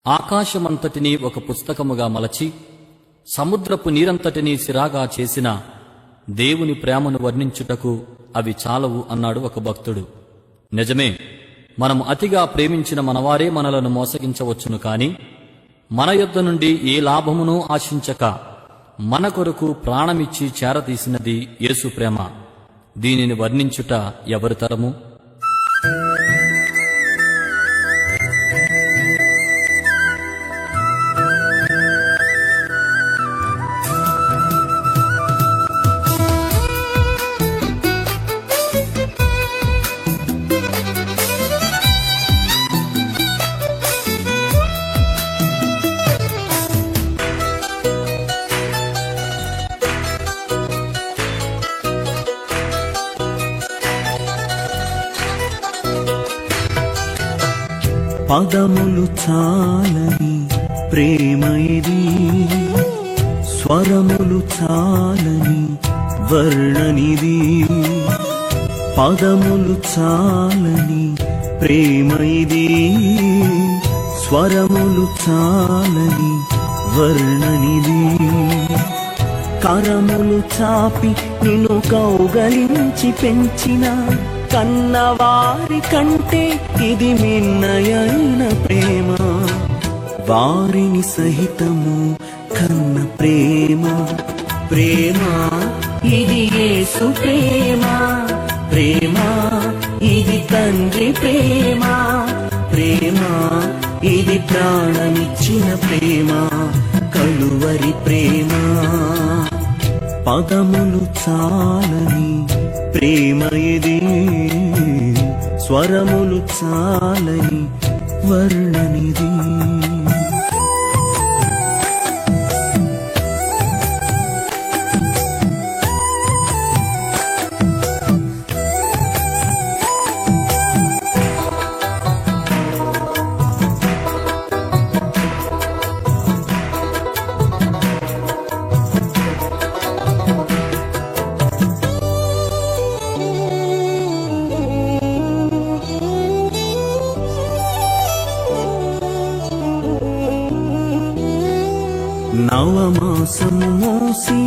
ఆకాశమంతటినీ ఒక పుస్తకముగా మలచి సముద్రపు నీరంతటినీ సిరాగా చేసిన దేవుని ప్రేమను వర్ణించుటకు అవి చాలవు అన్నాడు ఒక భక్తుడు. నిజమే, మనం అతిగా ప్రేమించిన మనవారే మనలను మోసగించవచ్చును. కాని మన యొద్ద నుండి ఏ లాభమునూ ఆశించక మన కొరకు ప్రాణమిచ్చి చేరతీసినది యేసు ప్రేమ. దీనిని వర్ణించుట ఎవరి తరము? పదములు చాలని ప్రేమ ఇది, స్వరములు చాలని వర్ణనిది. పదములు చాలని ప్రేమ ఇది, స్వరములు చాలని వర్ణనిది. కరములు చాపి నిన్ను కౌగలించి పెంచిన కన్నవారి కంటే ఇది మిన్నయైన ప్రేమ. వారిని సహితము కన్న ప్రేమ. ప్రేమ ఇది యేసు ప్రేమ. ప్రేమ ఇది తండ్రి ప్రేమ. ప్రేమ ఇది ప్రాణమిచ్చిన ప్రేమ, కలువరి ప్రేమ. పదములు చాలని ప్రేమ ఇది, స్వరములు చాలని వర్ణనిది. నవమాసము మోసి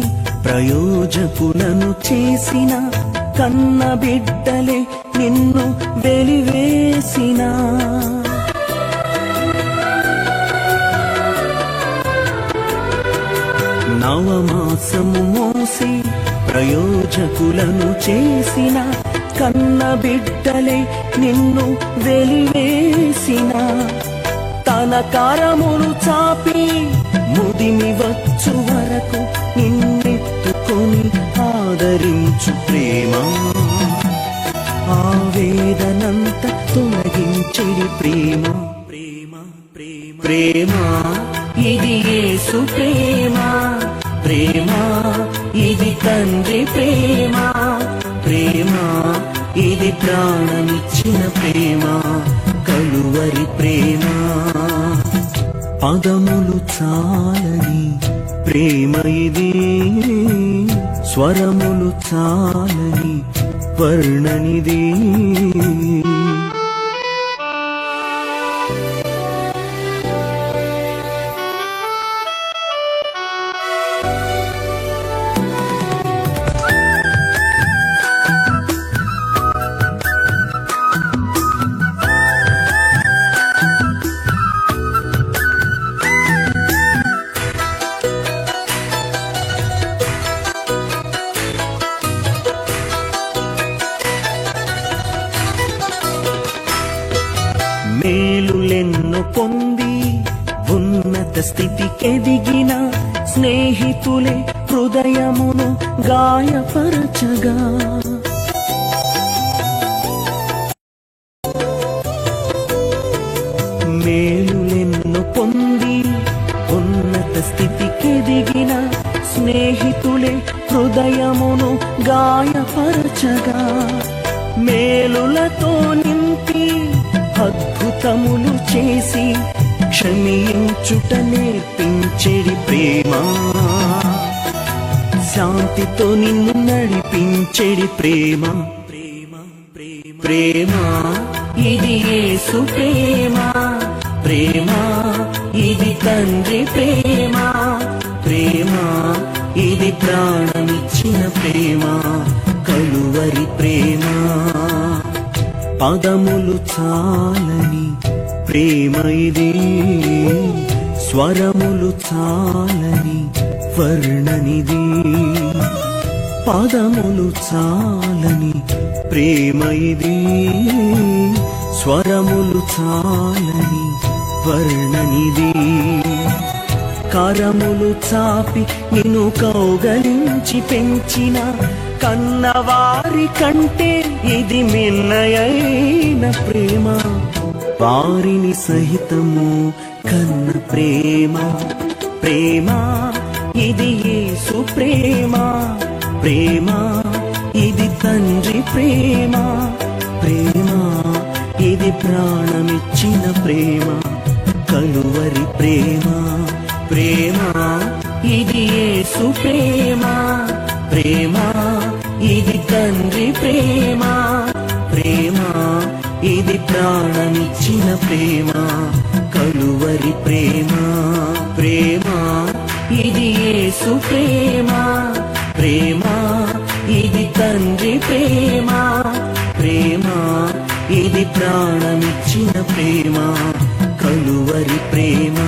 ప్రయోజకులను చేసిన కన్న బిడ్డలే నిన్ను వెలివేసిన. నవమాసము మోసి ప్రయోజకులను చేసిన కన్న బిడ్డలే నిన్ను వెలివేసిన. తన కరములు చాపి ముదిమి వచ్చు వరకు నిన్నెత్తుకొని ఆదరించు ప్రేమ. ఆవేదనంత తొలగించెడి ప్రేమ. ప్రేమ ప్రేమ ప్రేమ ఇది యేసు ప్రేమ. ప్రేమ ఇది తండ్రి ప్రేమ. ప్రేమ ఇది ప్రాణమిచ్చిన ప్రేమ, కలువరి ప్రేమ. పదములు చాలని ప్రేమ ఇది, స్వరములు చాలని వర్ణనిది. మేలులెన్నో పొంది ఉన్నత స్థితికెదిగిన స్నేహితులే హృదయమును గాయపరచగా. మేలులెన్నో పొంది ఉన్నత స్థితికెదిగిన స్నేహితులే హృదయమును గాయపరచగా. మేలులతో నింపి అద్భుతములు చేసి క్షమించుట నేర్పించెడి ప్రేమ. శాంతితో నిన్ను నడిపించెడి ప్రేమ. ప్రేమ ప్రేమ ప్రేమ ఇది యేసు ప్రేమ. ప్రేమ ఇది తండ్రి ప్రేమ, ప్రేమ ఇది ప్రాణమిచ్చిన ప్రేమ, కలువరి ప్రేమ. పదములు చాలని ప్రేమ ఇది, స్వరములు చాలని వర్ణనిది. పదములు చాలని ప్రేమ ఇది, స్వరములు చాలని వర్ణనిది. కరములు చాపి నిన్ను కౌగలించి పెంచిన కన్నవారి కంటే ఇది మిన్నయైన ప్రేమ, వారిని సహితము కన్న ప్రేమ, ప్రేమ ఇది యేసు ప్రేమ, ప్రేమ ఇది తండ్రి ప్రేమ, ప్రేమ ఇది ప్రాణమిచ్చిన ప్రేమ, కలువరి ప్రేమ. ప్రేమ ఇది యేసు ప్రేమ, ప్రేమ ఇది తండ్రి ప్రేమ, ప్రేమ ఇది ప్రాణమిచ్చిన ప్రేమ, కలువరి ప్రేమ. ప్రేమ ఇది యేసు ప్రేమ, ప్రేమ ఇది తండ్రి ప్రేమ, ప్రేమ ఇది ప్రాణమిచ్చిన ప్రేమ, కలువరి ప్రేమ.